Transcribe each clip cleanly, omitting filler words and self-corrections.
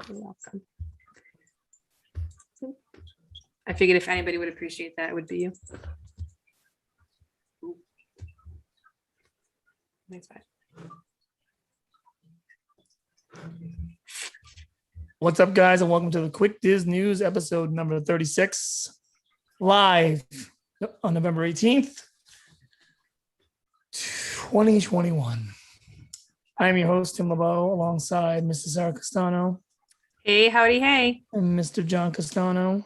You're welcome. I figured if anybody would appreciate that, it would be you. Thanks, bye. What's up, guys, and welcome to the Quick Diz News episode number 36, live on November 18th, 2021. I'm your host, Tim LeBeau, alongside Mr. Sarah Castano. Hey, howdy, hey. And Mr. John Castano.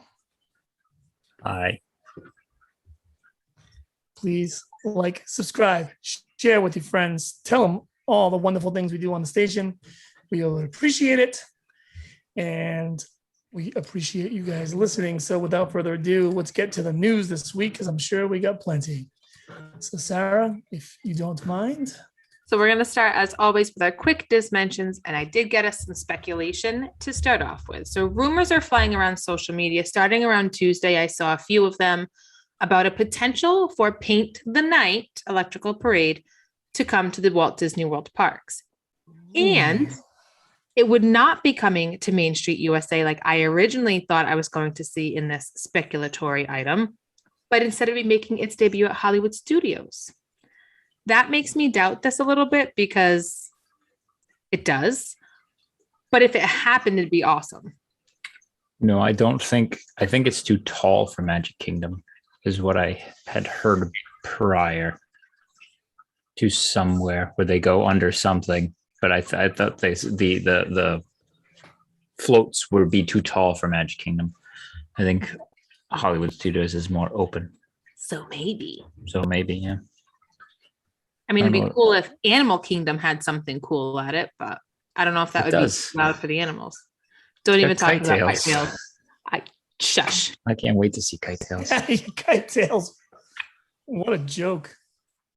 Hi. Please like, subscribe, share with your friends, tell them all the wonderful things we do on the station. We would appreciate it. And we appreciate you guys listening. So without further ado, let's get to the news this week, because I'm sure we got plenty. So Sarah, if you don't mind. So we're going to start, as always, with our quick Diz mentions, and I did get us some speculation to start off with. So rumors are flying around social media. Starting around Tuesday, I saw a few of them about a potential for Paint the Night electrical parade to come to the Walt Disney World parks. And it would not be coming to Main Street USA like I originally thought I was going to see in this speculatory item, but instead of making its debut at Hollywood Studios. That makes me doubt this a little bit, because it does. But if it happened, it'd be awesome. No, I think it's too tall for Magic Kingdom, is what I had heard prior to somewhere where they go under something. But I thought the floats would be too tall for Magic Kingdom. I think Hollywood Studios is more open. So maybe, Yeah. I mean, it'd be cool if Animal Kingdom had something cool at it, but I don't know if that would be loud for the animals. Don't even talk about kite tails. Shush. I can't wait to see kite tails. Kite tails. What a joke.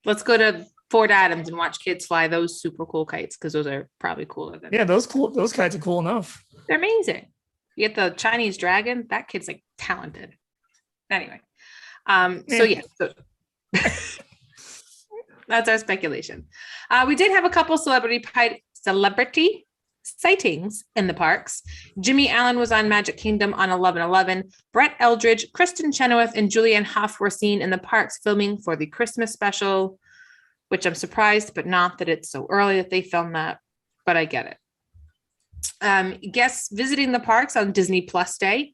Let's go to Fort Adams and watch kids fly those super cool kites, because those are probably cooler than. Yeah, those kites are cool enough. They're amazing. You get the Chinese dragon. That kid's like talented. Anyway, so yeah. That's our speculation. We did have a couple celebrity sightings in the parks. Jimmy Allen was on Magic Kingdom on 11/11. Brett Eldridge, Kristen Chenoweth, and Julianne Hough were seen in the parks filming for the Christmas special, which I'm surprised, but not that it's so early that they filmed that, but I get it. Guests visiting the parks on Disney Plus Day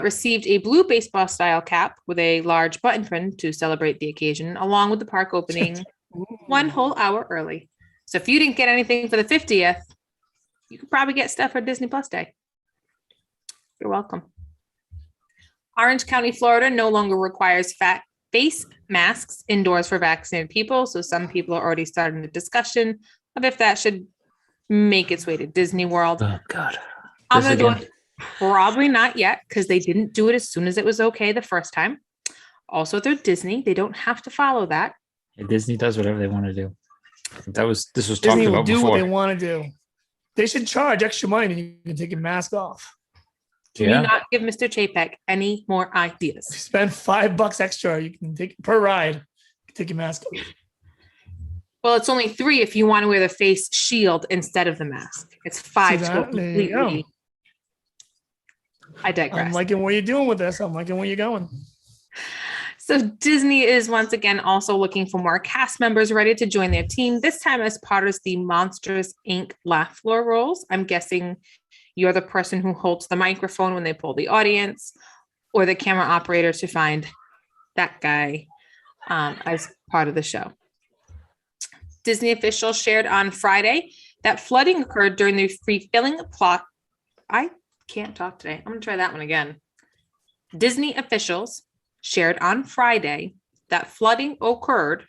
received a blue baseball style cap with a large button print to celebrate the occasion, along with the park opening 1 whole hour early. So if you didn't get anything for the 50th, you could probably get stuff for Disney Plus Day. You're welcome. Orange County, Florida no longer requires face masks indoors for vaccinated people. So some people are already starting the discussion of if that should make its way to Disney World. Oh, God. I'm going to go, probably not yet, because they didn't do it as soon as it was okay the first time. Also, they're Disney. They don't have to follow that. Yeah, Disney does whatever they want to do. This was Disney talked will about do before. what they want to do. They should charge extra money and you can take your mask off. Can you not give Mr. Chapek any more ideas? If you spend $5 extra, you can take per ride. You can take your mask off. Well, it's only $3 if you want to wear the face shield instead of the mask. It's $5 to go completely. I digress. I'm liking what you're doing with this. I'm liking where you're going. So Disney is once again also looking for more cast members ready to join their team, this time as part of the Monsters, Inc. laugh floor roles. I'm guessing you're the person who holds the microphone when they pull the audience, or the camera operator to find that guy as part of the show. Disney officials shared on Friday that flooding occurred during the refilling plot. I can't talk today. I'm going to try that one again. Disney officials shared on Friday that flooding occurred.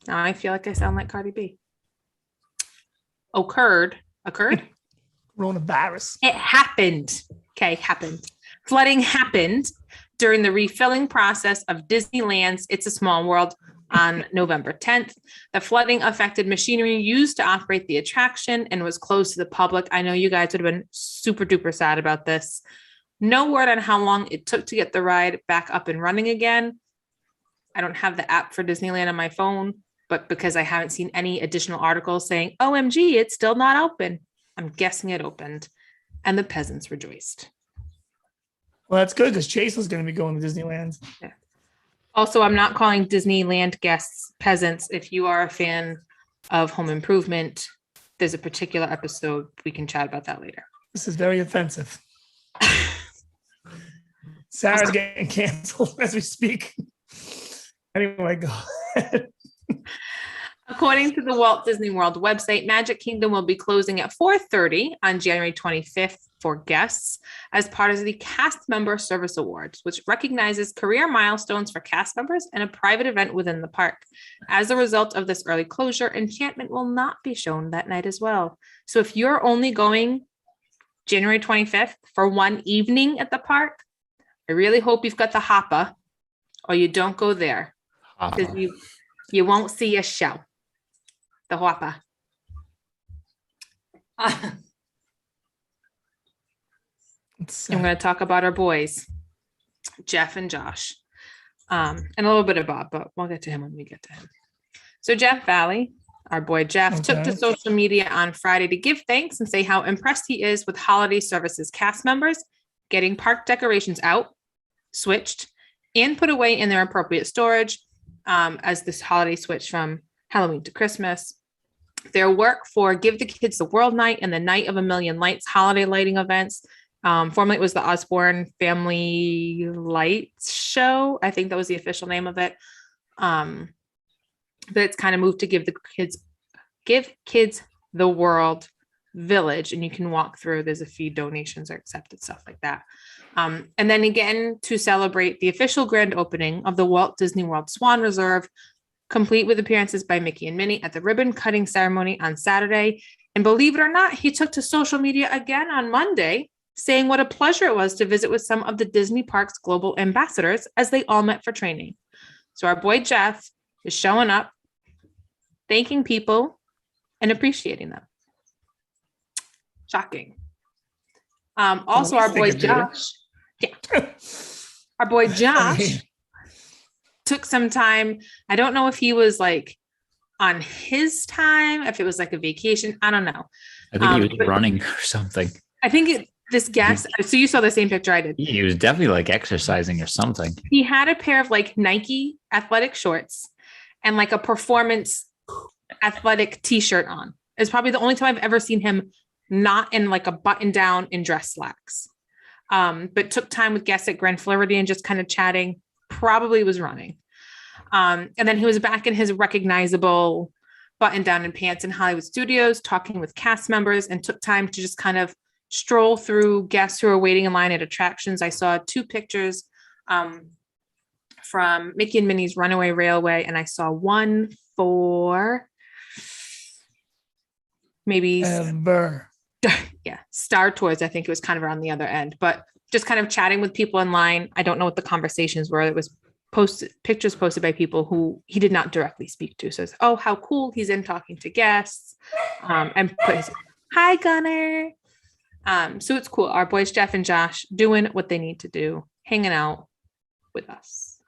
Now I feel like I sound like Cardi B. Occurred. Coronavirus. It happened. Okay, happened. Flooding happened during the refilling process of Disneyland's It's a Small World on November 10th. The flooding affected machinery used to operate the attraction and was closed to the public. I know you guys would have been super duper sad about this. No word on how long it took to get the ride back up and running again. I don't have the app for Disneyland on my phone, but because I haven't seen any additional articles saying, OMG, it's still not open, I'm guessing it opened. and the peasants rejoiced. Well, that's good because Chase is going to be going to Disneyland. Also, I'm not calling Disneyland guests peasants. If you are a fan of Home Improvement, there's a particular episode. We can chat about that later. This is very offensive. Sarah's getting canceled as we speak. Anyway, go ahead. According to the Walt Disney World website, Magic Kingdom will be closing at 4:30 on January 25th for guests as part of the Cast Member Service Awards, which recognizes career milestones for cast members and a private event within the park. As a result of this early closure, Enchantment will not be shown that night as well. So if you're only going January 25th for one evening at the park, I really hope you've got the hopper or you don't go there because you won't see a show. The hopper. I'm going to talk about our boys, Jeff and Josh, and a little bit of Bob, but we'll get to him when we get to him. So Jeff Valley, our boy Jeff, took to social media on Friday to give thanks and say how impressed he is with Holiday Services cast members getting park decorations out, switched, and put away in their appropriate storage as this holiday switch from Halloween to Christmas. Their work for Give the Kids the World Night and the Night of a Million Lights holiday lighting events. Formerly it was the Osborne Family Lights Show. I think that was the official name of it. But it's kind of moved to Give Kids the World Village, and you can walk through. There's a few donations are accepted, stuff like that. And then again, to celebrate the official grand opening of the Walt Disney World Swan Reserve, complete with appearances by Mickey and Minnie at the ribbon cutting ceremony on Saturday. And believe it or not, he took to social media again on Monday, saying what a pleasure it was to visit with some of the Disney Parks global ambassadors as they all met for training. So our boy Jeff is showing up, thanking people, and appreciating them. Shocking. Also, our boy Josh. Yeah. Our boy Josh took some time. I don't know if he was like on his time, if it was like a vacation. I don't know. I think he was running or something. I think this guest, so you saw the same picture I did. He was definitely like exercising or something. He had a pair of like Nike athletic shorts and like a performance athletic t-shirt on. It's probably the only time I've ever seen him not in like a button down and dress slacks. But took time with guests at Grand Floridian, just kind of chatting, probably was running. And then he was back in his recognizable button down and pants in Hollywood Studios, talking with cast members, and took time to just kind of stroll through guests who are waiting in line at attractions. I saw 2 pictures from Mickey and Minnie's Runaway Railway, and I saw one for maybe Star Tours. I think it was kind of around the other end, but just kind of chatting with people in line. I don't know what the conversations were. It was pictures posted by people who he did not directly speak to. So it's, oh, how cool he's in talking to guests, and put his, hi Gunner. So it's cool. Our boys Jeff and Josh doing what they need to do, hanging out with us.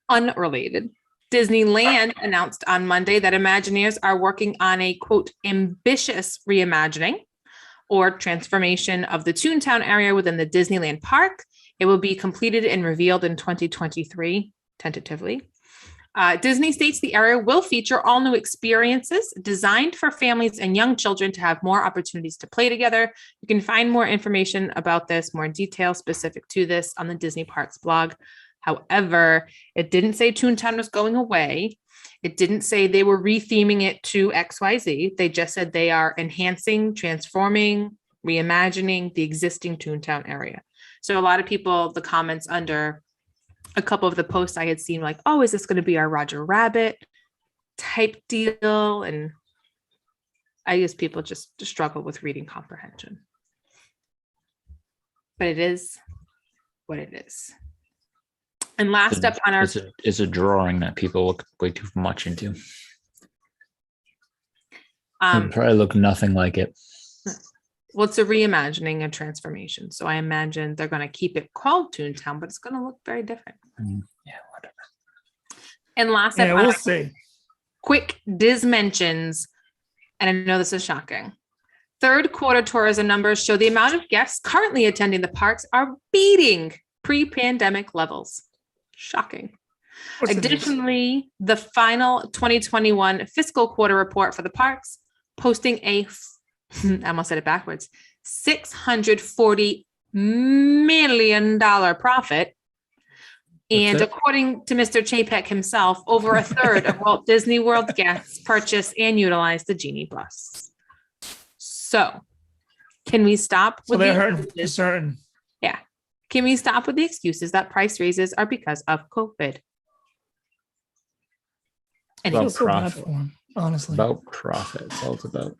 Unrelated. Disneyland announced on Monday that Imagineers are working on a, quote, ambitious reimagining or transformation of the Toontown area within the Disneyland park. It will be completed and revealed in 2023, tentatively. Disney states the area will feature all new experiences designed for families and young children to have more opportunities to play together. You can find more information about this, more detail specific to this on the Disney Parks blog. However, it didn't say Toontown was going away. It didn't say they were retheming it to XYZ. They just said they are enhancing, transforming, reimagining the existing Toontown area. So a lot of people, the comments under a couple of the posts I had seen, like, oh, is this going to be our Roger Rabbit type deal? And I guess people just struggle with reading comprehension. But it is what it is. And last up on our... It's a drawing that people look way too much into. It probably look nothing like it. Well, it's a reimagining and transformation. So I imagine they're going to keep it called Toontown, but it's going to look very different. Yeah, whatever. And last up, we'll see. Quick Diz mentions, and I know this is shocking. Third quarter tourism numbers show the amount of guests currently attending the parks are beating pre-pandemic levels. Shocking. Additionally, the final 2021 fiscal quarter report for the parks posting I almost said it backwards, $640 million profit. And according to Mr. Chapek himself, over a third of Walt Disney World guests purchase and utilize the Genie Plus. So, can we stop with they're hurting for certain. Yeah. Can we stop with the excuses that price raises are because of COVID? I feel so bad for him, honestly. About profit. It's all about.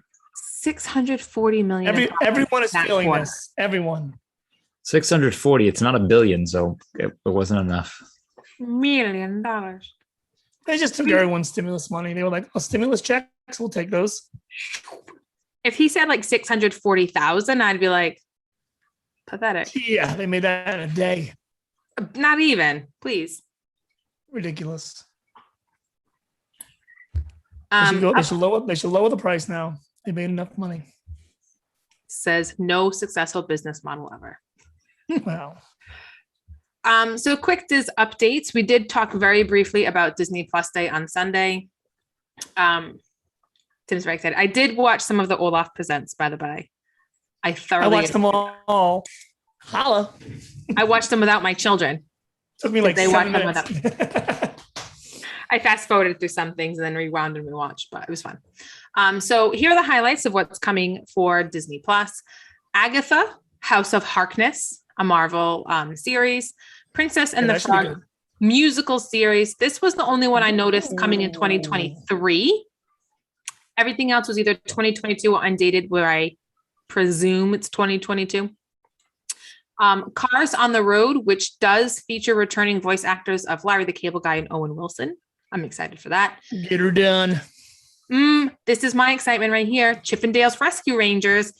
$640 million. Everyone is feeling this. Everyone. 640. It's not a billion, so it wasn't enough. $1 million. They just took everyone's stimulus money. They were like, "Oh, stimulus checks, we'll take those." If he said like 640,000, I'd be like, pathetic. Yeah, they made that in a day. Not even, please. Ridiculous. They should lower the price now. They made enough money. Says no successful business model ever. Wow. So quick Diz updates. We did talk very briefly about Disney Plus Day on Sunday. Tim's very excited. I did watch some of the Olaf Presents, by the way. I watched them all. Holla. I watched them without my children. Took me like 7 minutes. I fast forwarded through some things and then rewound and rewatched, but it was fun. So here are the highlights of what's coming for Disney Plus. Agatha, House of Harkness, a Marvel series. Princess and the Frog musical series. This was the only one I noticed coming in 2023. Everything else was either 2022 or undated, where I presume it's 2022. Cars on the Road, which does feature returning voice actors of Larry the Cable Guy and Owen Wilson. I'm excited for that. Get her done. This is my excitement right here. Chippendales Rescue Rangers.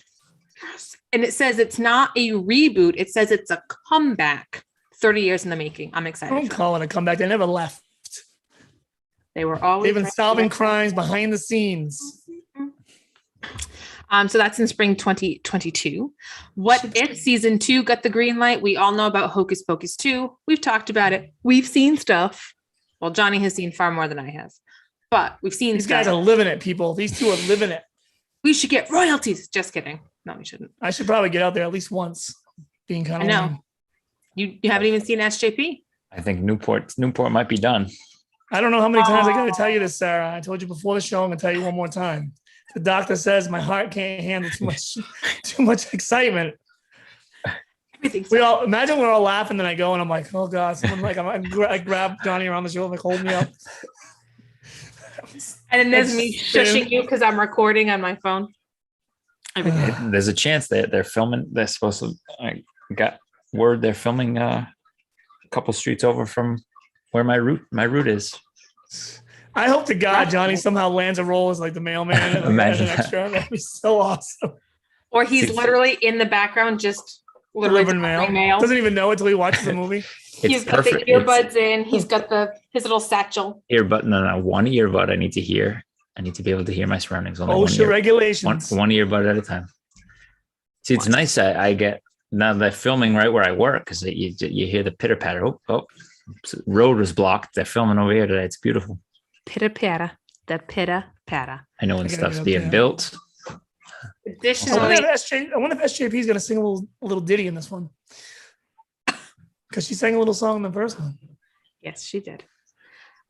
And it says it's not a reboot. It says it's a comeback. 30 years in the making. I'm excited. Don't call it a comeback. They never left. They were always. They've been solving crimes behind the scenes. So that's in spring 2022. What If season 2 got the green light? We all know about Hocus Pocus 2. We've talked about it. We've seen stuff. Well, Johnny has seen far more than I have, but we've seen. These guys are living it, people. These two are living it. We should get royalties. Just kidding. No, we shouldn't. I should probably get out there at least once. Being kind of. I know. You haven't even seen SJP. I think Newport might be done. I don't know how many times I got to tell you this, Sarah. I told you before the show. I'm going to tell you one more time. The doctor says my heart can't handle too much excitement. We all imagine we're all laughing, then I go and I'm like, oh god, someone like I grab Johnny around the shoulder, like hold me up. And then there's me shushing you because I'm recording on my phone. There's a chance that they're filming. They're supposed to. I got word they're filming a couple streets over from where my route is. I hope to God Johnny somehow lands a role as like the mailman and as an extra. That'd be so awesome. Or he's literally in the background just delivering mail. Doesn't even know it till he watches the movie. He's got the earbuds in. He's got his little satchel. Earbud, no, one earbud I need to hear. I need to be able to hear my surroundings. OSHA regulations. One earbud at a time. See, it's nice. I get now they're filming right where I work because you hear the pitter patter. Oh, road was blocked. They're filming over here today. It's beautiful. Pitter patter, the pitter patter. I know when stuff's being built. Additionally, I wonder if SJP is going to sing a little ditty in this one because she sang a little song in the first one. Yes, she did.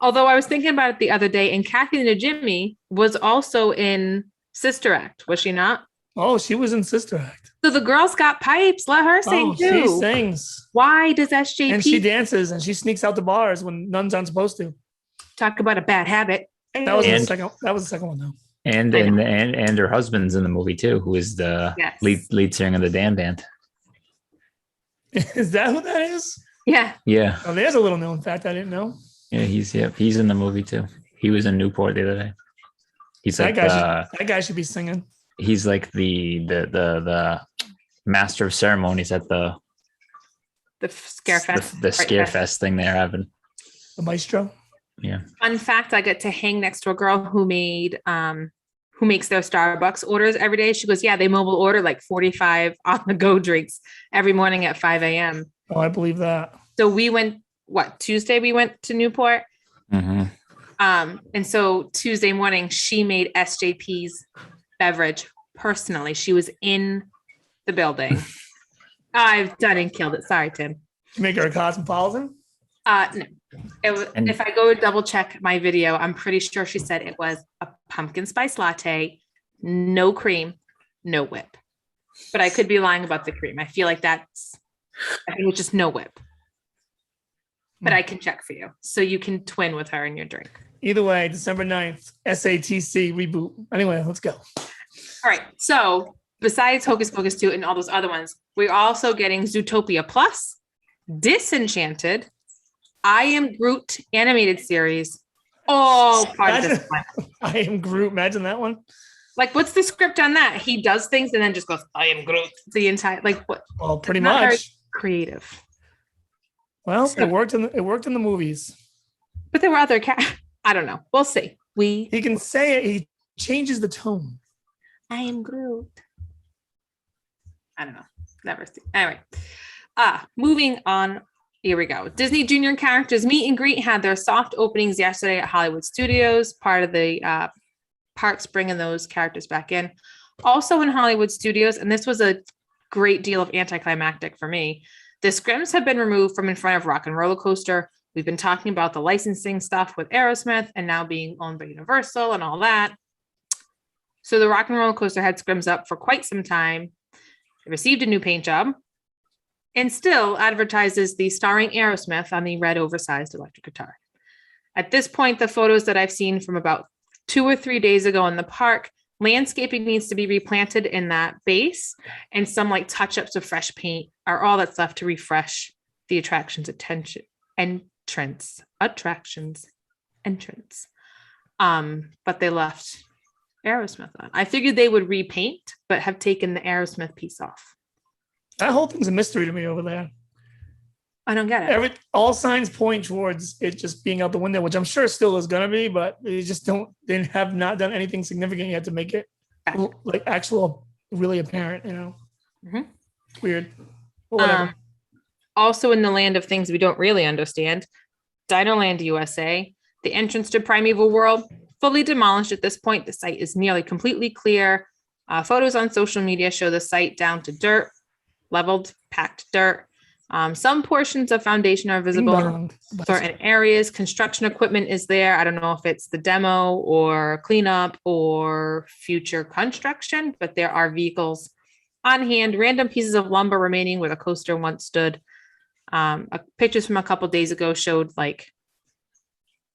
Although I was thinking about it the other day, and Kathy and Jimmy was also in Sister Act, was she not? Oh, she was in Sister Act. So the girl's got pipes. Let her sing too. She sings. Why does SJP? And she dances and she sneaks out to bars when nuns aren't supposed to. Talk about a bad habit. That was the second one though. And her husband's in the movie too, who is the lead singer of the Dan Band. Is that who that is? Yeah. Yeah. Oh, there's a little known fact I didn't know. Yeah, he's in the movie too. He was in Newport the other day. He's that like that guy should be singing. He's like the master of ceremonies at the Scare Fest. The Scare Fest thing they're having. The maestro. Yeah. Fun fact, I get to hang next to a girl who made who makes their Starbucks orders every day. She goes, yeah, they mobile order like 45 on the go drinks every morning at 5 a.m. Oh, I believe that. So we went, Tuesday we went to Newport. Mhm. And so Tuesday morning, she made SJP's beverage personally. She was in the building. I've done and killed it. Sorry, Tim. You make her a cosmopolitan? No. If I go double check my video, I'm pretty sure she said it was a pumpkin spice latte, no cream, no whip. But I could be lying about the cream. I feel like I think it was just no whip. But I can check for you. So you can twin with her in your drink. Either way, December 9th, SATC reboot. Anyway, let's go. All right. So besides Hocus Pocus 2 and all those other ones, we're also getting Zootopia Plus, Disenchanted, I Am Groot animated series. All part of this one. I Am Groot. Imagine that one. Like, what's the script on that? He does things and then just goes, I am Groot. The entire, like, what? Well, pretty Not very much. creative. Well, So- it worked in the movies. But there were other I don't know. We'll see. He can say it. He changes the tone. I am Groot. I don't know. Never seen. Anyway. Moving on. Here we go. Disney Junior Characters Meet and Greet had their soft openings yesterday at Hollywood Studios, part of the parks bringing those characters back in. Also in Hollywood Studios, and this was a great deal of anticlimactic for me, the scrims have been removed from in front of Rock and Roller Coaster. We've been talking about the licensing stuff with Aerosmith and now being owned by Universal and all that. So the Rock and Roller Coaster had scrims up for quite some time. It received a new paint job and still advertises the starring Aerosmith on the red oversized electric guitar. At this point, the photos that I've seen from about 2 or 3 days ago in the park, landscaping needs to be replanted in that base, and some like touch-ups of fresh paint are all that's left to refresh the attraction's entrance. But they left Aerosmith on. I figured they would repaint, but have taken the Aerosmith piece off. That whole thing's a mystery to me over there. I don't get it. All signs point towards it just being out the window, which I'm sure still is going to be, but they have not done anything significant yet to make it like actual really apparent, Mhm. Weird. Well, whatever. Also in the land of things we don't really understand, Dinoland USA, the entrance to Primeval World, fully demolished at this point. The site is nearly completely clear. Photos on social media show the site down to dirt, leveled, packed dirt. Some portions of foundation are visible in certain areas. Construction equipment is there. I don't know if it's the demo or cleanup or future construction, but there are vehicles on hand. Random pieces of lumber remaining where the coaster once stood. Pictures from a couple days ago showed like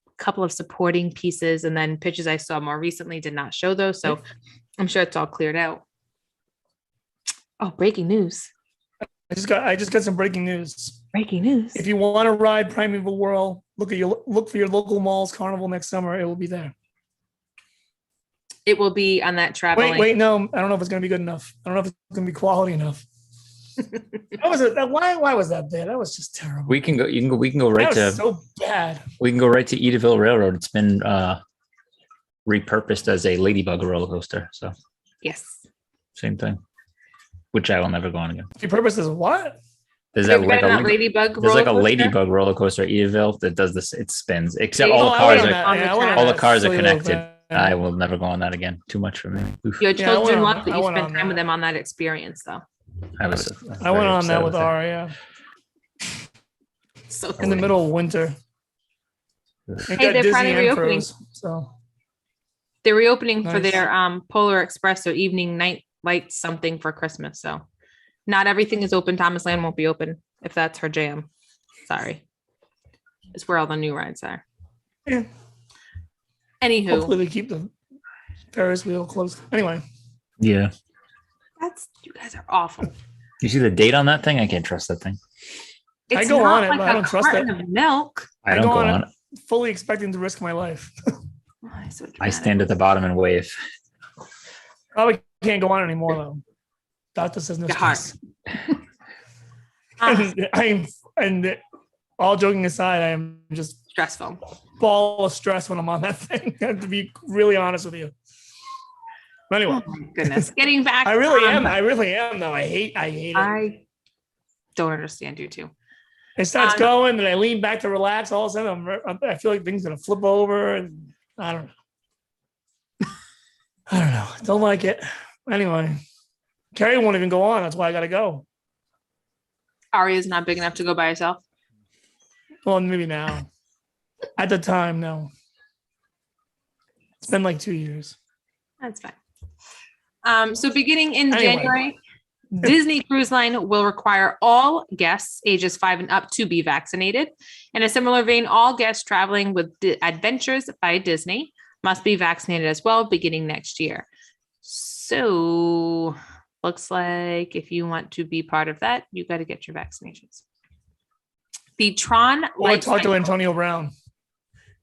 a couple of supporting pieces, and then pictures I saw more recently did not show those. So I'm sure it's all cleared out. Oh, breaking news. I just got some breaking news. Breaking news. If you want to ride Primeval World, look for your local mall's carnival next summer. It will be there. It will be on that traveling. Wait, no, I don't know if it's going to be good enough. I don't know if it's going to be quality enough. Why was that there? That was just terrible. We can go right That was to so bad. we can go right to Edaville Railroad. It's been repurposed as a ladybug roller coaster. So Yes. same thing. Which I will never go on again. Your purpose is what? There's Have you like been on that ladybug there's like a roller coaster? ladybug roller coaster at Edaville that does this. It spins. Except Oh, all the I cars went are on that. Yeah, I went on all the that cars are silly little connected. thing. I will never go on that again. Too much for me. Oof. Your Yeah, I went children on- love that I you went spend on time with that. them on that experience, though. I was. I went on that with Aria So in the middle of winter. Hey, they're finally reopening. So They're reopening for Nice. their Polar Express or evening night light something for Christmas. So not everything is open. Thomas Land won't be open if that's her jam. Sorry. It's where all the new rides are. yeah, Anywho, hopefully they keep the Ferris wheel closed. Anyway, Yeah. you guys are awful. You see the date on that thing? I can't trust that thing. I It's go not on it, like but I a don't trust carton it. of milk. I don't go on it. fully expecting to risk my life. Why so I dramatic? stand at the bottom and wave. Probably can't go on anymore though. Doctor says no Your heart. stress. Ah, And all joking aside, I am just stressful. ball of stress when I'm on that thing. I have to be really honest with you. Anyway, Oh my goodness. Getting back. I really am. I really am though. I hate it. I don't understand you too. It starts going, and I lean back to relax. All of a sudden, I feel like things gonna flip over, and I don't know. I don't know. Don't like it. Anyway, Carrie won't even go on. That's why I gotta go. Aria's not big enough to go by herself. Well, maybe now. At the time, no. It's been like 2 years. That's fine. So beginning in Anyway. January, Disney Cruise Line will require all guests ages 5 and up to be vaccinated. In a similar vein, all guests traveling with Adventures by Disney must be vaccinated as well beginning next year. So looks like if you want to be part of that, you got to get your vaccinations. The Tron Or light talk to cycle- Antonio Brown.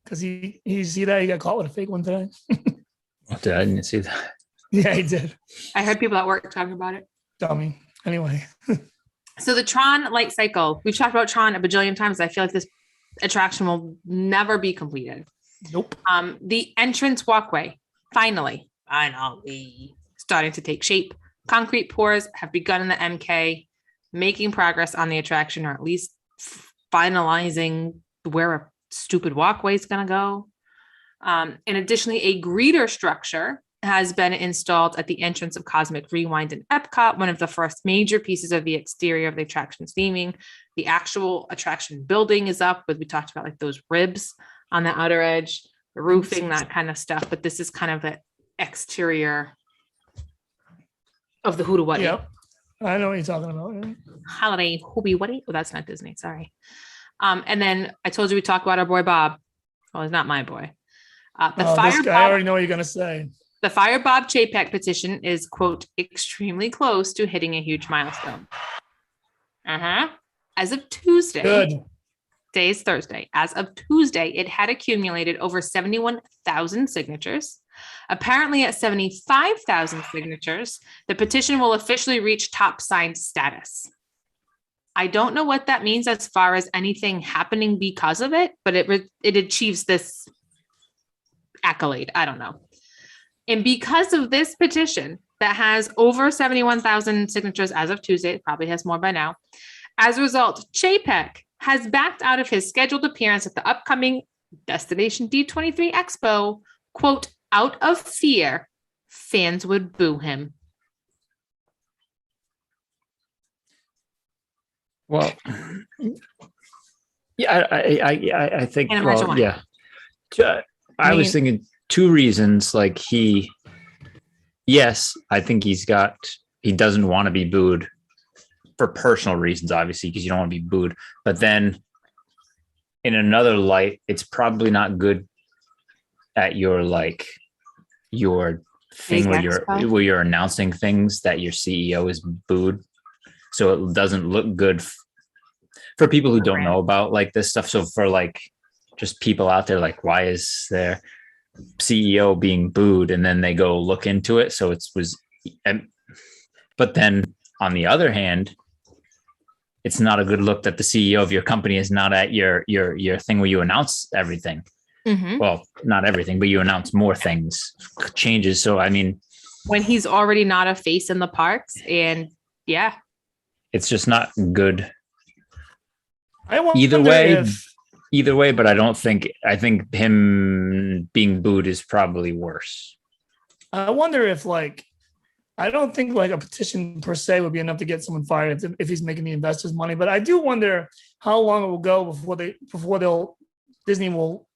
Because he see that? He got caught with a fake one today. I didn't see that. Yeah, he did. I heard people at work talking about it. Dummy. Anyway. So the Tron light cycle, we've talked about Tron a bajillion times. I feel like this attraction will never be completed. Nope. The entrance walkway, finally, starting to take shape. Concrete pours have begun in the MK, making progress on the attraction, or at least finalizing where a stupid walkway is going to go. And additionally, a greeter structure has been installed at the entrance of Cosmic Rewind in Epcot, one of the first major pieces of the exterior of the attraction's theming. The actual attraction building is up, but we talked about like those ribs on the outer edge, the roofing, that kind of stuff. But this is kind of the exterior of the Hoodoo What. Yep. I know what you're talking about. Holiday Hoobie What. Oh, that's not Disney. Sorry. And then I told you we talked about our boy Bob. Well, he's not my boy. This guy, I already know what you're gonna say. The Fire Bob Chapek petition is, quote, extremely close to hitting a huge milestone. As of Tuesday, Good. today is Thursday. As of Tuesday, it had accumulated over 71,000 signatures. Apparently, at 75,000 signatures, the petition will officially reach top signed status. I don't know what that means as far as anything happening because of it, but it achieves this accolade. I don't know. And because of this petition that has over 71,000 signatures as of Tuesday, it probably has more by now. As a result, Chapek has backed out of his scheduled appearance at the upcoming Destination D23 Expo, quote, out of fear, fans would boo him. Well, yeah, I think. Can't imagine Well, why. yeah. I was thinking two reasons. Like yes, I think he doesn't want to be booed for personal reasons, obviously, because you don't want to be booed. But then, in another light, it's probably not good at your thing where you're announcing things that your CEO is booed. So it doesn't look good for people who don't know about like this stuff. So for like just people out there, like, why is their CEO being booed? And then they go look into it. So but then on the other hand, it's not a good look that the CEO of your company is not at your thing where you announce everything. Mm-hmm. Well, not everything, but you announce more things, changes. So, I mean, When he's already not a face in the parks, and yeah. it's just not good I either way, but I think him being booed is probably worse. I wonder if I don't think like a petition per se would be enough to get someone fired if he's making the investors money. But I do wonder how long it will go before Disney will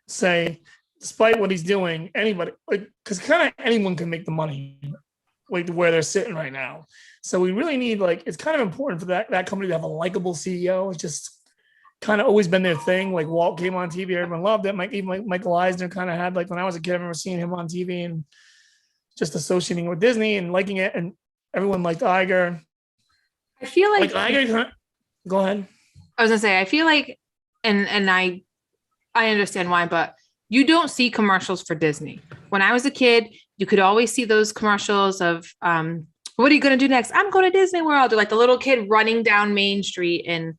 say, despite what he's doing, anybody, because kind of anyone can make the money, like where they're sitting right now. So we really need it's kind of important for that company to have a likable CEO. It's just kind of always been their thing. Like Walt came on TV, everyone loved it. Even Michael Eisner kind of had when I was a kid, I remember seeing him on TV and just associating with Disney and liking it, and everyone liked Iger. I feel like Iger. Go ahead. I was gonna say, I feel like, and I understand why, but you don't see commercials for Disney. When I was a kid, you could always see those commercials of, what are you going to do next? I'm going to Disney World. Or like the little kid running down Main Street. And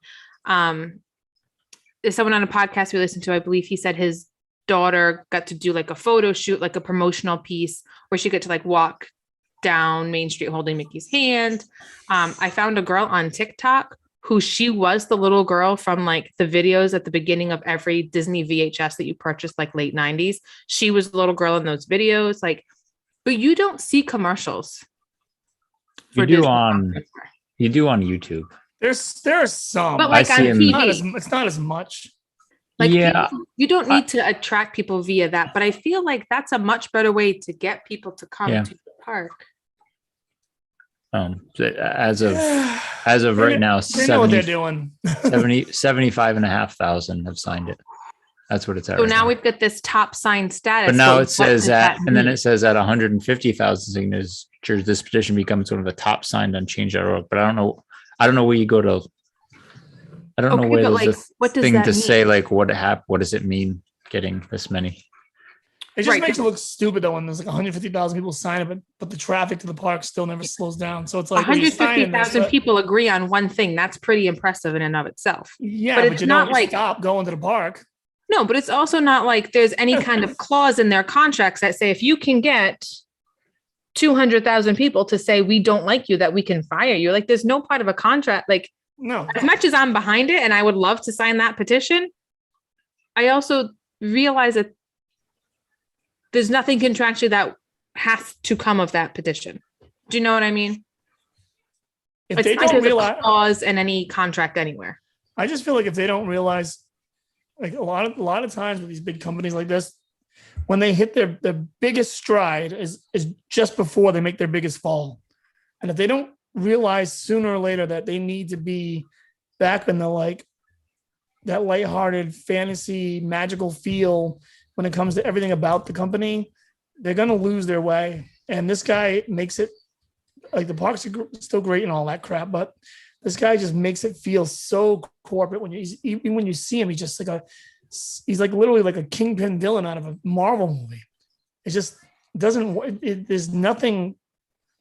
there's someone on a podcast we listened to, I believe he said his daughter got to do like a photo shoot, like a promotional piece where she got to like walk down Main Street holding Mickey's hand. I found a girl on TikTok who she was the little girl from like the videos at the beginning of every Disney VHS that you purchased like late 90s. She was the little girl in those videos. Like, but you don't see commercials. You do on YouTube. There are some, but like on TV, it's not as much. Like, yeah, you don't need to attract people via that, but I feel like that's a much better way to get people to come to the park. As of right now, they know what they're doing. 75,500 have signed it. That's what it's at. So now we've got this top sign status. But now it says and then it says at 150,000 signatures, this petition becomes one of the top signed on change.org. But I don't know where you go to. I don't know where there's like, a thing to say like what does it mean getting this many? It just makes it look stupid though when there's like 150,000 people sign it, but the traffic to the park still never slows down. So it's like 150,000 people agree on one thing. That's pretty impressive in and of itself. Yeah, but it's not like stop going to the park. No, but it's also not like there's any kind of clause in their contracts that say if you can get 200,000 people to say we don't like you, that we can fire you. Like there's no part of a contract. Like no, as much as I'm behind it and I would love to sign that petition, I also realize that there's nothing contractually that has to come of that petition. Do you know what I mean? If they don't realize a clause in any contract anywhere. I just feel like if they don't realize, like a lot of times with these big companies like this, when they hit their biggest stride is just before they make their biggest fall. And if they don't realize sooner or later that they need to be back in the like that lighthearted fantasy magical feel when it comes to everything about the company, they're going to lose their way. And this guy makes it like the parks are still great and all that crap, but this guy just makes it feel so corporate when even when you see him, he's like literally like a kingpin villain out of a Marvel movie. It just doesn't, there's nothing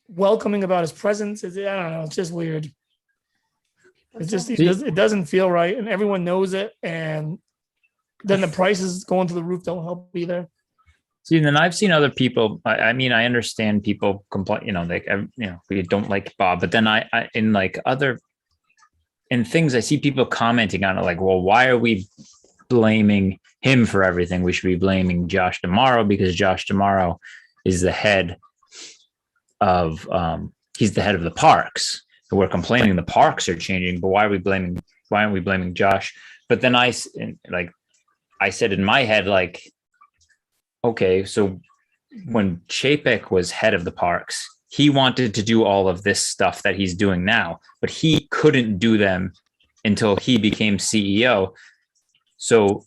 welcoming about his presence. I don't know. It's just weird. It's just, it doesn't feel right. And everyone knows it. And then the prices going to the roof don't help either. See, and then I've seen other people. I mean, I understand people complain, we don't like Bob, but then I in like other in things, I see people commenting on it like, well, why are we blaming him for everything? We should be blaming Josh D'Amaro because Josh D'Amaro is the head of he's the head of the parks. So we're complaining the parks are changing, but why aren't we blaming Josh? But then I said in my head, like, okay, so when Chapek was head of the parks, he wanted to do all of this stuff that he's doing now, but he couldn't do them until he became CEO. So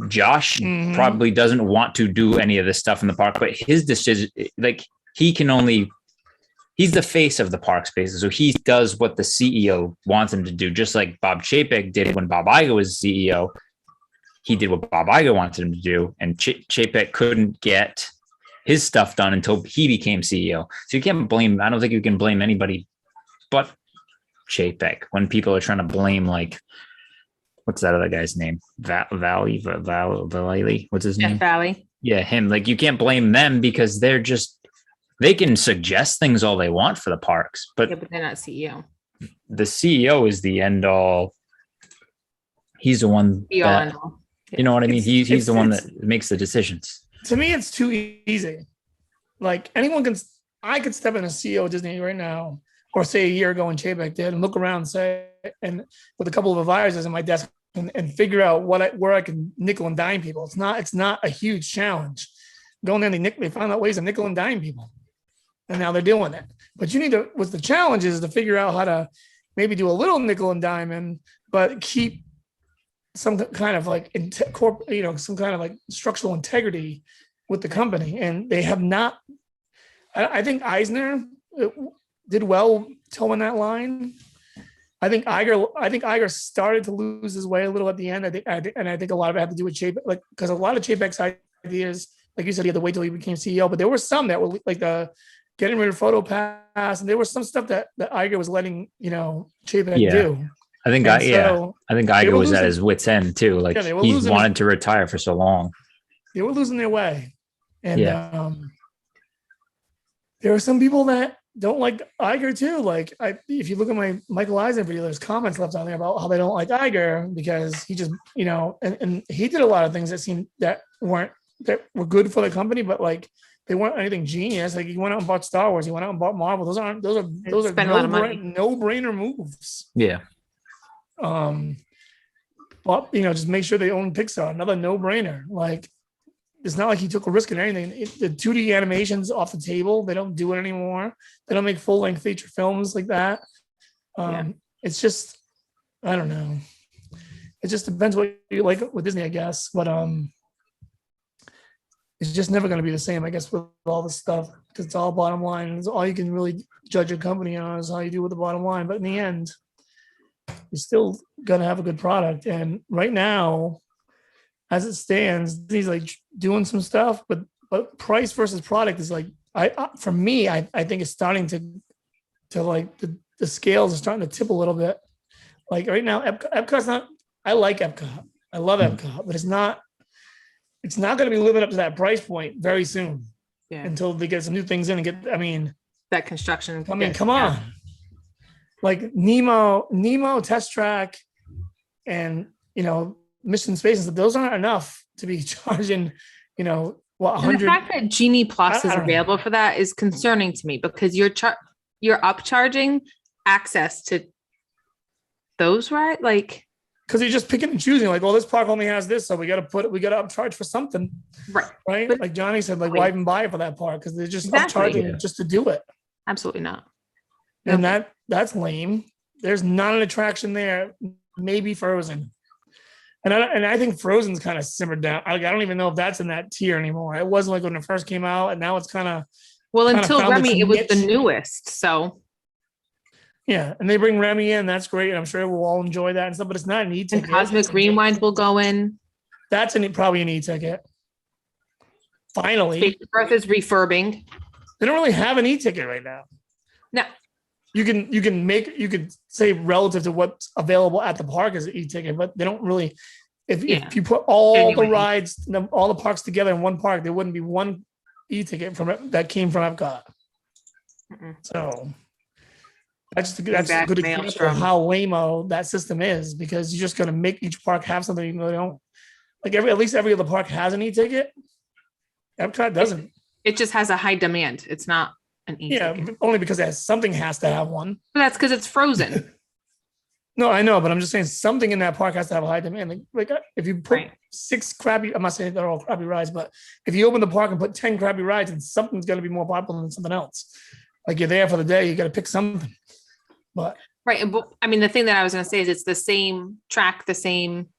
Josh probably doesn't want to do any of this stuff in the park, but his decision, like he's the face of the park spaces. So he does what the CEO wants him to do, just like Bob Chapek did when Bob Iger was CEO. He did what Bob Iger wanted him to do, and Chapek couldn't get his stuff done until he became CEO. So you can't blame, I don't think you can blame anybody but Chapek when people are trying to blame, like, what's that other guy's name? Valley? What's his name? Jeff Valley. Yeah, him. Like, you can't blame them because they can suggest things all they want for the parks, but they're not CEO. The CEO is the end all. He's the one. You know what I mean? He's the one that makes the decisions. To me, it's too easy. Like I could step in as CEO of Disney right now, or say a year ago when Chapek did, and look around and say, and with a couple of advisors in my desk, and figure out where I can nickel and dime people. It's not a huge challenge. Going in, they found out ways to nickel and dime people, and now they're doing it. But what's the challenge is to figure out how to maybe do a little nickel and diamond, but keep some kind of like some kind of like structural integrity with the company. And they have not. I think Eisner did well towing that line. I think Iger started to lose his way a little at the end. I think a lot of it had to do with Chapek, like, because a lot of Chapek's ideas, like you said, he had to wait till he became CEO. But there were some that were like the getting rid of photo pass, and there was some stuff that Iger was letting Chapek do. I think And yeah. so I think they Iger were was at losing- his wit's end too. Like Yeah, they were he's losing wanted to retire for so long. they were losing their way. And Yeah. there are some people that don't like Iger too. Like if you look at my Michael Eisner video, there's comments left on there about how they don't like Iger because he just, and he did a lot of things that were good for the company, but like they weren't anything genius. Like he went out and bought Star Wars, he went out and bought Marvel. Those are Spend a lot of money. no-brainer moves. Yeah. But just make sure they own Pixar. Another no-brainer. Like it's not like he took a risk in anything. The 2D animations off the table. They don't do it anymore. They don't make full-length feature films like that. It's just, I don't know. It just depends what you like with Disney, I guess. But it's just never going to be the same, I guess, with all this stuff. Because it's all bottom line. It's all you can really judge a company on is how you do with the bottom line. But in the end, you're still going to have a good product. And right now, as it stands, he's like doing some stuff, but price versus product is like for me, I think it's starting to like the scales are starting to tip a little bit. Like right now, Epcot's not. I like Epcot. I love Epcot, but it's not going to be living up to that price point very soon. Yeah. Until they get some new things in and get. I mean, that construction. Come on. Like Nemo Test Track, and Mission Space, those aren't enough to be charging, what 100. The fact that Genie Plus is I don't available for that is concerning to me because you're upcharging access to those, right? Like, because you're just picking and choosing. Like, well, this park only has this, so we got to upcharge for something, right? But, like Johnny said, like why even buy it for that park? Because they're just Exactly. upcharging just to do it. Absolutely not. And that's lame. There's not an attraction there. Maybe Frozen. And I think Frozen's kind of simmered down. I don't even know if that's in that tier anymore. It wasn't like when it first came out, and now it's kind of. Well, until found Remy, its it was niche. the newest. So. Yeah, and they bring Remy in. That's great. I'm sure we'll all enjoy that and stuff. But it's not an e-ticket. And Cosmic Rewind will go in. That's probably an e-ticket. Finally, Space Earth is refurbing. They don't really have an e-ticket right now. No. You could say relative to what's available at the park as an e-ticket, but they don't really. If you put all the rides, all the parks together in one park, there wouldn't be one e-ticket that came from Epcot. So that's a good example of how lame-o that system is, because you're just going to make each park have something even though they don't. Like at least every other park has an e-ticket. Epcot doesn't. It just has a high demand. It's not an e-ticket. Yeah, only because something has to have one. But that's because it's Frozen. No, I know, but I'm just saying something in that park has to have a high demand. Like if you put 6 crappy, I'm not saying they're all crappy rides, but if you open the park and put 10 crappy rides, and something's going to be more popular than something else. Like you're there for the day, you got to pick something. But right, but I mean, the thing that I was going to say is it's the same track, the same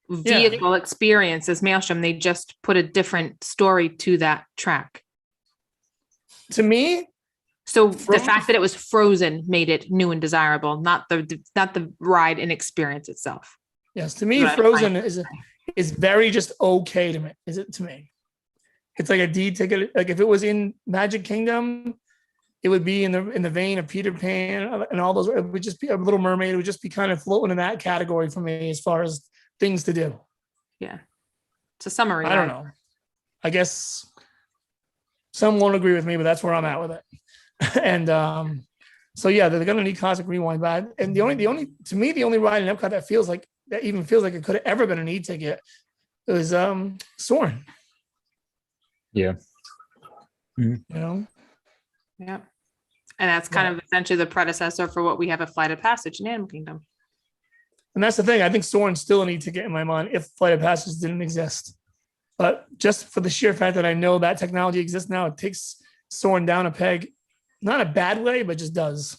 vehicle experience as Maelstrom. They just put a different story to that track. To me, so the fact that it was Frozen made it new and desirable, not the ride and experience itself. Yes, to me, Frozen is very just okay to me. Is it to me? It's like a D ticket. Like if it was in Magic Kingdom, it would be in the vein of Peter Pan and all those. It would just be a Little Mermaid. It would just be kind of floating in that category for me as far as things to do. Yeah, it's a summary. I don't know. I guess some won't agree with me, but that's where I'm at with it. And so yeah, they're gonna need Cosmic Rewind back. And the only ride in Epcot that even feels like it could have ever been an e-ticket is Swan. Yeah. Mm-hmm. Yeah. And that's kind of essentially the predecessor for what we have at Flight of Passage in Animal Kingdom. And that's the thing. I think Soarin's still an e-ticket in my mind if Flight of Passage didn't exist. But just for the sheer fact that I know that technology exists now, it takes Soarin down a peg. Not a bad way, but just does.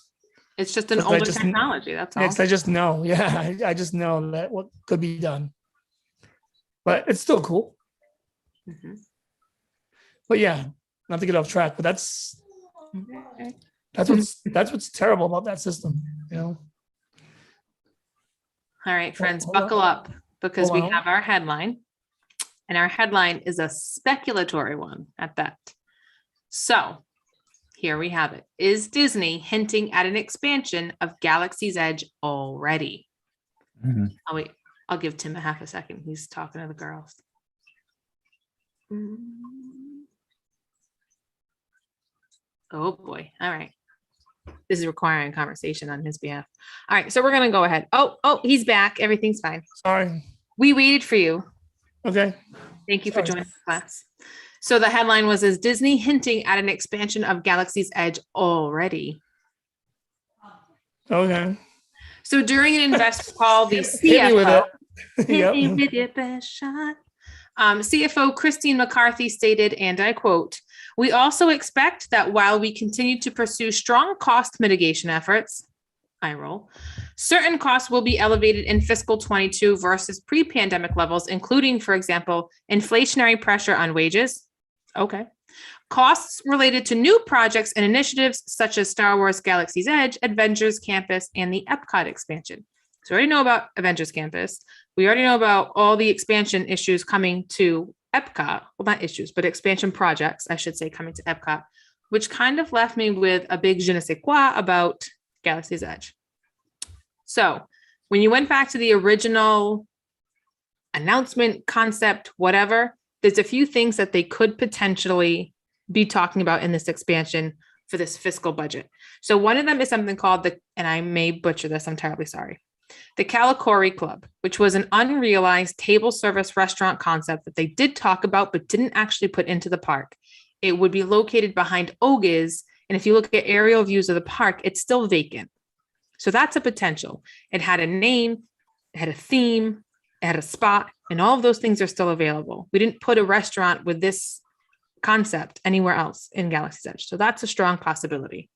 It's just an older technology. That's all. Next, I just know. Yeah, I just know that what could be done. But it's still cool. Mm-hmm. But yeah, not to get off track, but that's what's terrible about that system, All right, friends, buckle up because we have our headline, and our headline is a speculatory one at that. So Here we have it. Is Disney hinting at an expansion of Galaxy's Edge already? Mhm. Oh, wait. I'll give Tim a half a second. He's talking to the girls. Oh, boy. All right. This is requiring conversation on his behalf. All right. So we're going to go ahead. Oh, he's back. Everything's fine. Sorry. We waited for you. Okay. Thank you for Sorry. joining the class. So the headline was, is Disney hinting at an expansion of Galaxy's Edge already? Okay. So during an investor call, the Hit me with CFO, it. hit Yep. me with your best shot. CFO Christine McCarthy stated, and I quote, "We also expect that while we continue to pursue strong cost mitigation efforts, I roll, certain costs will be elevated in fiscal 22 versus pre-pandemic levels, including, for example, inflationary pressure on wages." Okay. Costs related to new projects and initiatives such as Star Wars Galaxy's Edge, Avengers Campus, and the Epcot expansion. So we already know about Avengers Campus. We already know about all the expansion issues coming to Epcot. Well, not issues, but expansion projects, I should say, coming to Epcot, which kind of left me with a big je ne sais quoi about Galaxy's Edge. So when you went back to the original announcement, concept, whatever, there's a few things that they could potentially be talking about in this expansion for this fiscal budget. So one of them is something called and I may butcher this, I'm terribly sorry, the Calicori Club, which was an unrealized table service restaurant concept that they did talk about, but didn't actually put into the park. It would be located behind Oga's. And if you look at aerial views of the park, it's still vacant. So that's a potential. It had a name, it had a theme, it had a spot, and all of those things are still available. We didn't put a restaurant with this concept anywhere else in Galaxy's Edge. So that's a strong possibility.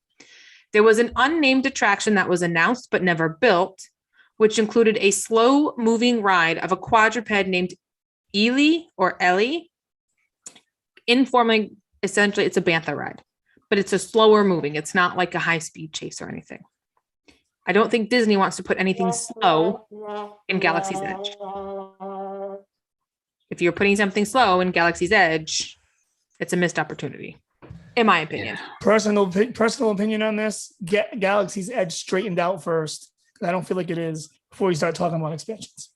There was an unnamed attraction that was announced but never built, which included a slow moving ride of a quadruped named Ely or Ellie. Informally, essentially, it's a bantha ride, but it's a slower moving. It's not like a high speed chase or anything. I don't think Disney wants to put anything slow in Galaxy's Edge. If you're putting something slow in Galaxy's Edge, it's a missed opportunity, in my opinion. Personal opinion on this: get Galaxy's Edge straightened out first. I don't feel like it is before you start talking about expansions.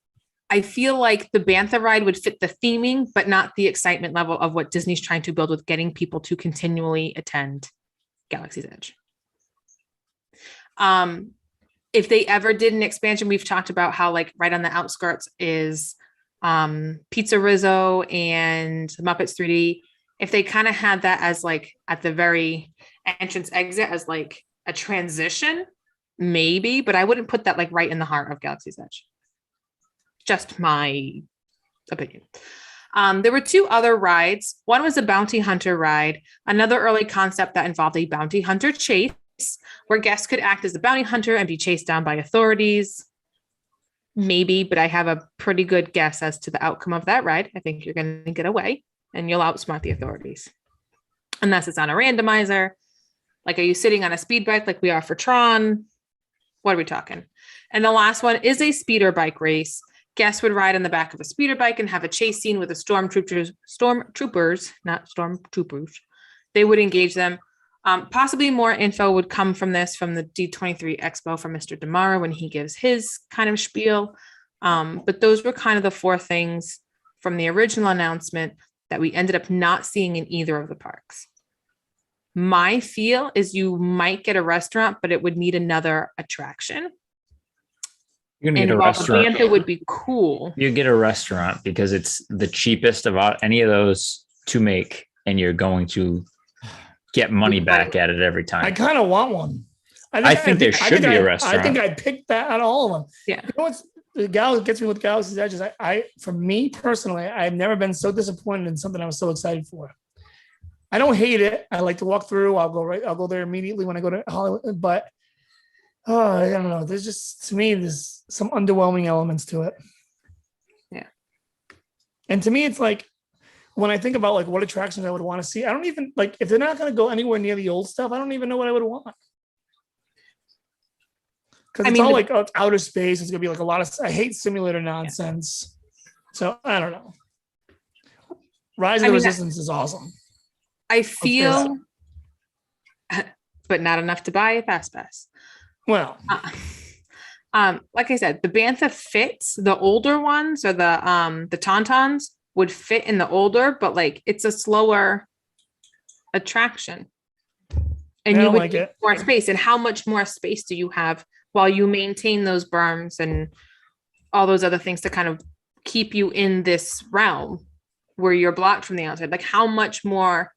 I feel like the Bantha ride would fit the theming, but not the excitement level of what Disney's trying to build with getting people to continually attend Galaxy's Edge. If they ever did an expansion, we've talked about how like right on the outskirts is Pizza Rizzo and Muppets 3D. If they kind of had that as like at the very entrance exit as like a transition, maybe, but I wouldn't put that like right in the heart of Galaxy's Edge. Just my opinion. There were two other rides. One was a bounty hunter ride, another early concept that involved a bounty hunter chase, where guests could act as a bounty hunter and be chased down by authorities. Maybe, but I have a pretty good guess as to the outcome of that ride. I think you're going to get away and you'll outsmart the authorities. Unless it's on a randomizer. Like, are you sitting on a speed bike like we are for Tron? What are we talking? And the last one is a speeder bike race. Guests would ride on the back of a speeder bike and have a chase scene with the stormtroopers, not stormtroopers. They would engage them. Possibly more info would come from this from the D23 Expo from Mr. Damara when he gives his kind of spiel. But those were kind of the four things from the original announcement that we ended up not seeing in either of the parks. My feel is you might get a restaurant, but it would need another attraction. You're gonna get a restaurant. Bantha would be cool. You get a restaurant because it's the cheapest of any of those to make, and you're going to get money back at it every time. I kind of want one. I think there should be a restaurant. I think I picked that out of all of them. Yeah. You know what's the Galaxy gets me with Galaxy's Edges? For me personally, I've never been so disappointed in something I was so excited for. I don't hate it. I like to walk through. I'll go there immediately when I go to Hollywood. But I don't know. There's just, to me, there's some underwhelming elements to it. Yeah. And to me, it's like, when I think about like what attractions I would want to see, I don't even like, if they're not going to go anywhere near the old stuff, I don't even know what I would want. Because it's all like outer space. It's going to be like a lot of, I hate simulator nonsense. So I don't know. Rise of the Resistance is awesome. I feel but not enough to buy a fast pass. Well, Like I said, the bantha fits. The older ones or the tauntauns would fit in the older, but like it's a slower attraction. And I you don't would like need it. more space. And how much more space do you have while you maintain those berms and all those other things to kind of keep you in this realm where you're blocked from the outside? Like how much more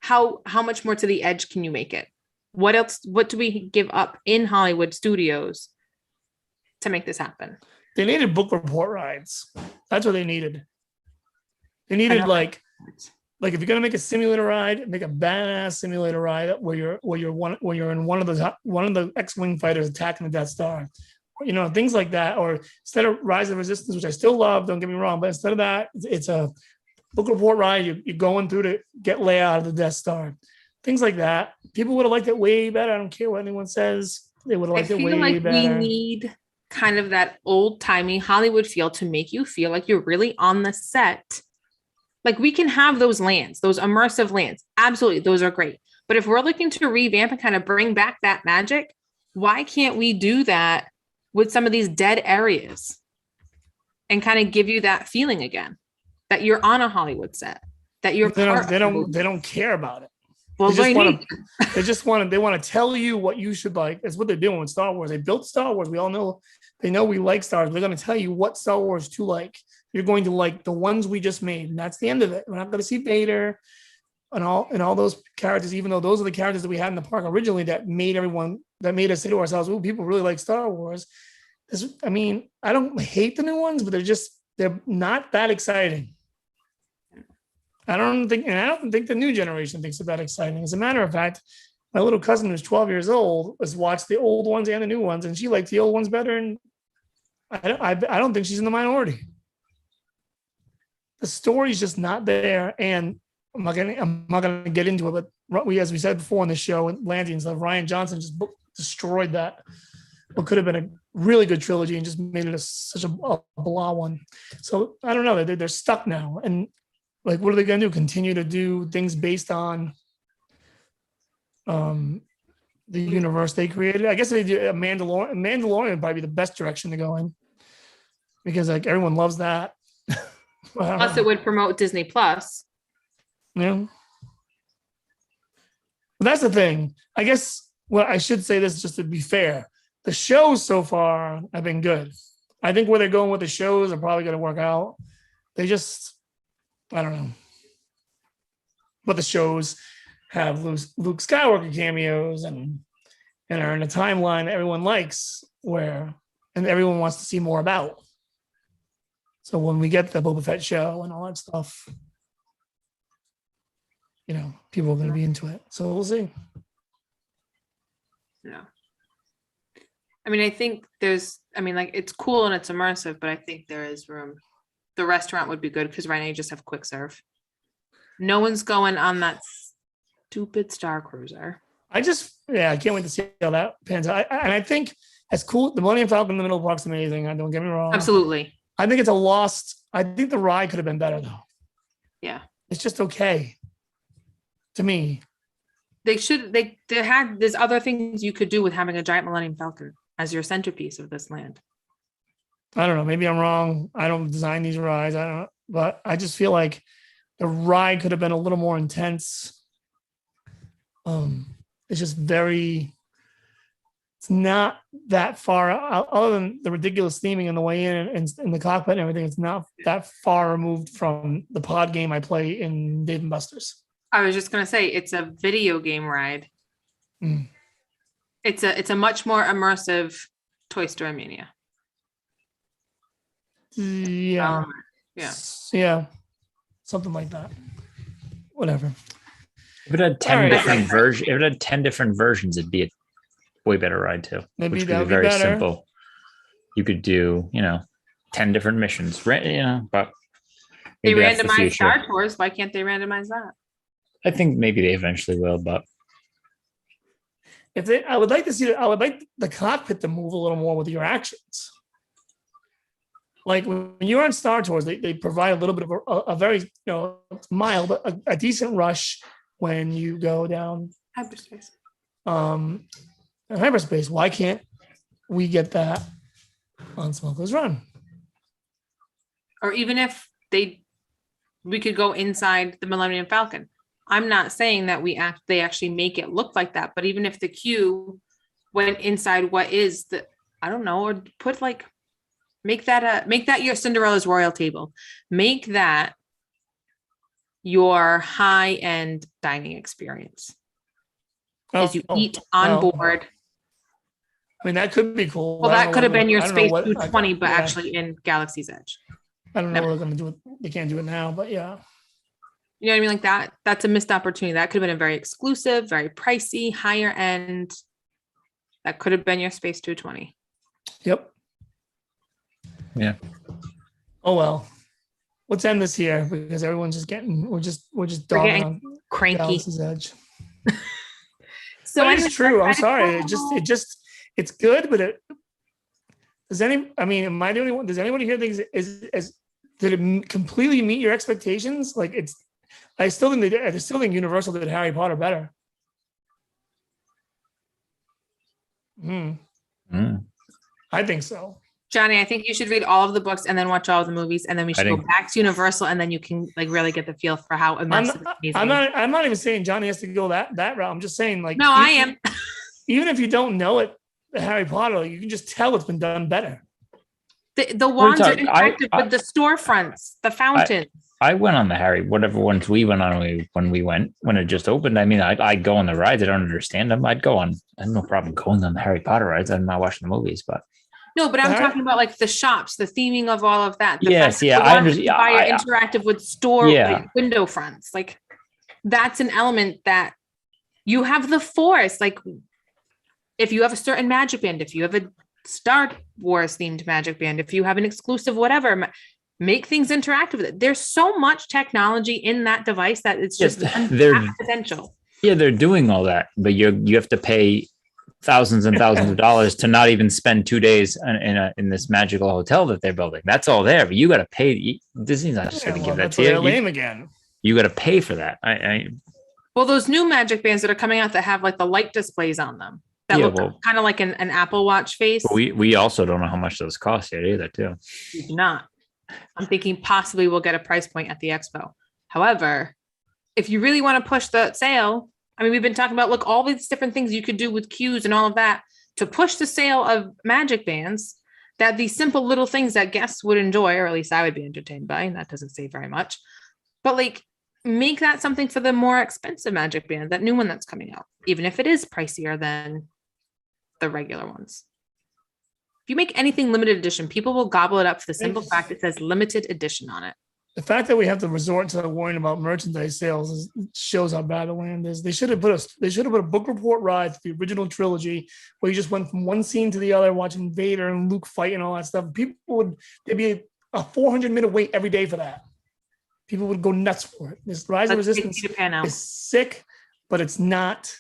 to the edge can you make it? What else? What do we give up in Hollywood studios to make this happen? They needed book report rides. That's what they needed. They needed like if you're gonna make a simulator ride, make a badass simulator ride where you're in one of the X-wing fighters attacking the Death Star, you know, things like that. Or instead of Rise of Resistance, which I still love, don't get me wrong, but instead of that, it's a book report ride. You're going through to get layout of the Death Star, things like that. People would have liked it way better. I don't care what anyone says. They would have liked it way better. We need kind of that old-timey Hollywood feel to make you feel like you're really on the set. Like we can have those lands, those immersive lands. Absolutely, those are great. But if we're looking to revamp and kind of bring back that magic, why can't we do that with some of these dead areas and kind of give you that feeling again that you're on a Hollywood set, that you're they don't care about it. Well, they want to tell you what you should like. That's what they're doing with Star Wars. They built Star Wars. We all know they know we like Star Wars. They're going to tell you what Star Wars to like. You're going to like the ones we just made, and that's the end of it. We're not going to see Vader and all those characters, even though those are the characters that we had in the park originally that made us say to ourselves, "Oh, people really like Star Wars." I don't hate the new ones, but they're not that exciting. I don't think the new generation thinks it's that exciting. As a matter of fact, my little cousin who's 12 years old has watched the old ones and the new ones, and she likes the old ones better. And I don't think she's in the minority. The story's just not there, and I'm not gonna get into it. But as we said before on the show, Atlanteans, Ryan Johnson just destroyed that. What could have been a really good trilogy and just made it such a blah one. So I don't know. They're stuck now, and like, what are they gonna do? Continue to do things based on the universe they created? I guess they do a Mandalorian would probably be the best direction to go in, because like everyone loves that. Plus, it would promote Disney Plus. Yeah. But that's the thing. I guess, well, I should say this just to be fair. The shows so far have been good. I think where they're going with the shows are probably going to work out. I don't know. But the shows have Luke Skywalker cameos and are in a timeline that everyone likes, and everyone wants to see more about. So when we get the Boba Fett show and all that stuff, you know, people are going to be into it. So we'll see. Yeah. I think it's cool and it's immersive, but I think there is room. The restaurant would be good because right now you just have quick serve. No one's going on that stupid Star Cruiser. I can't wait to see how that pans out. And I think it's cool. The Millennium Falcon in the middle of the park's amazing. Don't get me wrong. Absolutely. I think it's a lost. I think the ride could have been better though. Yeah. It's just okay to me. There's other things you could do with having a giant Millennium Falcon as your centerpiece of this land. I don't know. Maybe I'm wrong. I don't design these rides. I don't know. But I just feel like the ride could have been a little more intense. It's just it's not that far out, other than the ridiculous theming on the way in and the cockpit and everything. It's not that far removed from the pod game I play in Dave and Buster's. I was just going to say, it's a video game ride. Mm. It's a much more immersive Toy Story Mania. Yeah. Yeah. Something like that. Whatever. If it had 10 different versions, if it had 10 different versions, it'd be a way better ride too. Maybe which that would be very better. simple. You could do, 10 different missions, but they randomize Star Tours. Why can't they randomize that? I think maybe they eventually will, but I would like the cockpit to move a little more with your actions. Like when you're on Star Tours, they provide a little bit of a very mild, but a decent rush when you go down hyperspace. in hyperspace. Why can't we get that on Smuggler's Run? Or even if we could go inside the Millennium Falcon. I'm not saying that they actually make it look like that, but even if the queue went inside what is the, I don't know, or put like, make that your Cinderella's royal table. Make that your high-end dining experience. As you eat on board. I mean, that could be cool. Well, that could have been your Space 220, but actually in Galaxy's Edge. I don't know what they're going to do. They can't do it now, but yeah. You know what I mean? Like that. That's a missed opportunity. That could have been a very exclusive, very pricey, higher end. That could have been your Space 220. Yep. Yeah. Oh well. Let's end this here because everyone's just getting. We're just dogging on cranky. Galaxy's Edge. So it's true. I'm sorry. It's good, but am I the only one? Does anybody here think did it completely meet your expectations? Like I still think Universal did Harry Potter better. I think so. Johnny, I think you should read all of the books and then watch all of the movies, and then we should go back to Universal, and then you can like really get the feel for how immersive. I'm not even saying Johnny has to go that route. I'm just saying like. No, I am. Even if you don't know it, Harry Potter, you can just tell it's been done better. The wands are interactive with the storefronts, the fountains. I went on the whatever ones we went on when it just opened. I mean, I'd go on the rides. I don't understand them. I'd go on. I have no problem going on the Harry Potter rides. I'm not watching the movies, but. No, but I'm talking about like the shops, the theming of all of that. Yes, yeah, I understand. Interactive with store like, window fronts. Like that's an element that you have the Force. Like if you have a certain magic band, if you have a Star Wars themed magic band, if you have an exclusive whatever, make things interactive with it. There's so much technology in that device that it's just potential. Yeah, they're doing all that, but you have to pay thousands and thousands of dollars to not even spend 2 days in this magical hotel that they're building. That's all there, but you got to pay. Disney's not just going to give that to you. Lame again. You got to pay for that. Well, those new magic bands that are coming out that have like the light displays on them that look kind of like an Apple Watch face. We also don't know how much those cost yet either, too. We do not. I'm thinking possibly we'll get a price point at the expo. However, if you really want to push the sale. I mean, we've been talking about, look, all these different things you could do with cues and all of that to push the sale of magic bands, that these simple little things that guests would enjoy, or at least I would be entertained by, and that doesn't say very much, but like make that something for the more expensive magic band, that new one that's coming out, even if it is pricier than the regular ones. If you make anything limited edition, people will gobble it up for the simple fact it says limited edition on it. The fact that we have to resort to worrying about merchandise sales shows how bad the land is. They should have put a book report ride to the original trilogy where you just went from one scene to the other, watching Vader and Luke fight and all that stuff. There'd be a 400-minute wait every day for that. People would go nuts for it. This Rise of Resistance is sick, but it's not.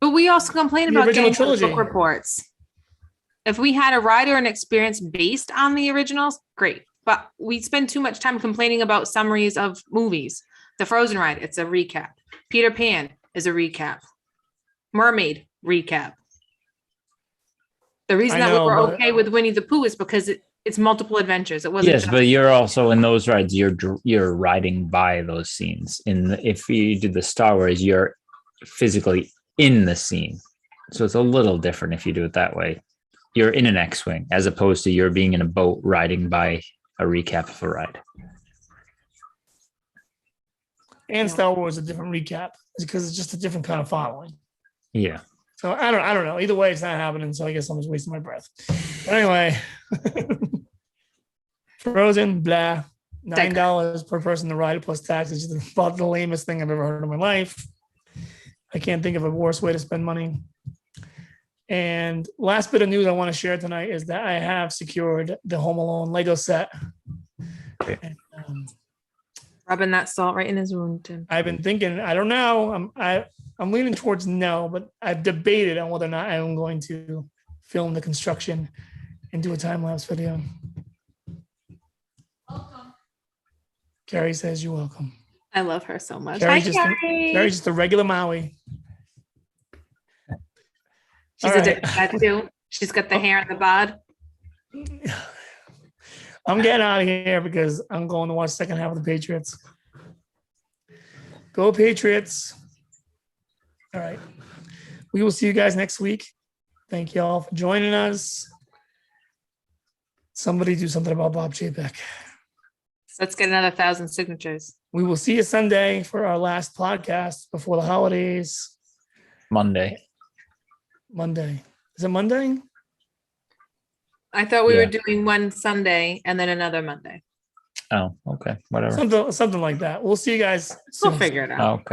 But we also complain about getting book reports. If we had a ride or an experience based on the originals, great. But we spend too much time complaining about summaries of movies. The Frozen ride, it's a recap. Peter Pan is a recap. Mermaid, recap. The reason that we were okay with Winnie the Pooh is because it's multiple adventures. It wasn't. Yes, but you're also in those rides. You're riding by those scenes. If you do the Star Wars, you're physically in the scene, so it's a little different if you do it that way. You're in an X-wing as opposed to you're being in a boat riding by a recap of a ride. And Star Wars is a different recap because it's just a different kind of following. Yeah. So I don't know. Either way, it's not happening. So I guess I'm just wasting my breath. But anyway, Frozen, blah, $9 per person to ride plus tax is just about the lamest thing I've ever heard in my life. I can't think of a worse way to spend money. And last bit of news I want to share tonight is that I have secured the Home Alone Lego set. Okay. And, rubbing that salt right in his wound, Tim. I've been thinking, I don't know. I'm leaning towards no, but I've debated on whether or not I'm going to film the construction and do a time-lapse video. Welcome. Carrie says you're welcome. I love her so much. Carrie's Hi, just Carrie. Carrie's just a regular Maui. She's All right. addicted to that too. She's got the hair and the bod. I'm getting out of here because I'm going to watch the second half of the Patriots. Go Patriots. All right. We will see you guys next week. Thank you all for joining us. Somebody do something about Bob Chapek. Let's get another 1,000 signatures. We will see you Sunday for our last podcast before the holidays. Monday. Monday. Is it Monday? I thought we Yeah. were doing one Sunday and then another Monday. Oh, okay. Whatever. Something like that. We'll see you guys soon. We'll figure it out. Okay.